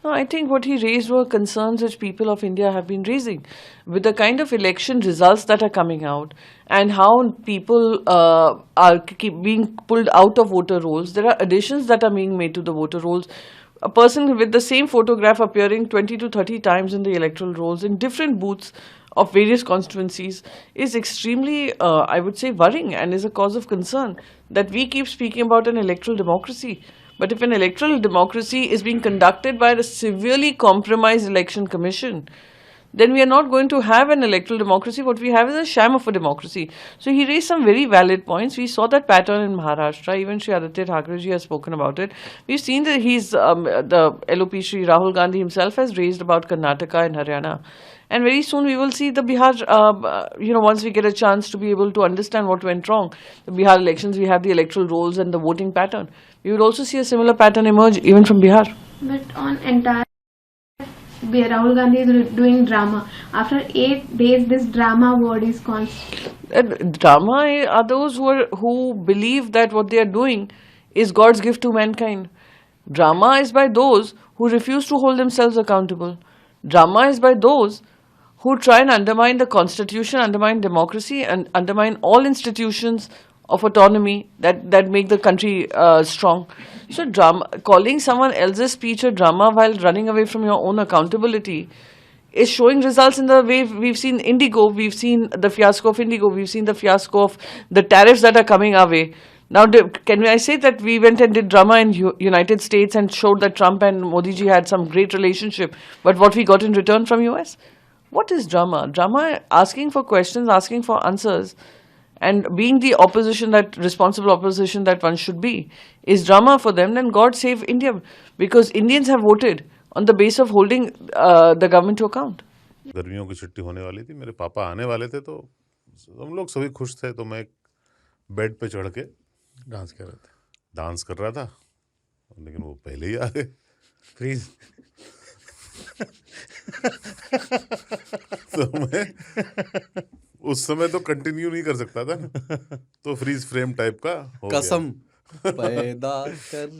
No, I think what he raised were concerns which people of India have been raising with the kind of election results that are coming out and how people are being pulled out of voter rolls. There are additions that are being made to the voter rolls. A person with the same photograph appearing 20 to 30 times in the electoral rolls in different booths of various constituencies is extremely, I would say, worrying and is a cause of concern that we keep speaking about an electoral democracy. But if an electoral democracy is being conducted by a severely compromised election commission, then we are not going to have an electoral democracy. What we have is a sham of a democracy. So he raised some very valid points. We saw that pattern in Maharashtra. Even Shri Aditya Thackeray has spoken about it. We've seen that the LOP Shri Rahul Gandhi himself has raised about Karnataka and Haryana. And very soon we will see the Bihar, once we get a chance to be able to understand what went wrong. The Bihar elections, we have the electoral rolls and the voting pattern. We would also see a similar pattern emerge even from Bihar. But on entire Rahul Gandhi is doing drama. After 8 days, this drama word is constant. Drama are those who believe that what they are doing is God's gift to mankind. Drama is by those who refuse to hold themselves accountable. Drama is by those who try and undermine the constitution, undermine democracy, and undermine all institutions of autonomy that make the country strong. So drama, calling someone else's speech a drama while running away from your own accountability is showing results in the way we've seen Indigo, we've seen the fiasco of Indigo, we've seen the fiasco of the tariffs that are coming our way. Now, can I say that we went and did drama in United States and showed that Trump and Modi ji had some great relationship, but what we got in return from US? What is drama? Drama, asking for questions, asking for answers, and being the opposition, that responsible opposition that one should be, is drama for them. Then God save India, because Indians have voted on the basis of holding the government to account. गर्मियों की छुट्टी होने वाली थी, मेरे पापा आने वाले थे, तो हम लोग सभी खुश थे। तो मैं बेड पे चढ़ के डांस कर रहा था, लेकिन वो पहले ही आ गए। फ्रीज। तो मैं उस समय तो कंटिन्यू नहीं कर सकता था, तो फ्रीज फ्रेम टाइप का हो गया। कसम पैदा कर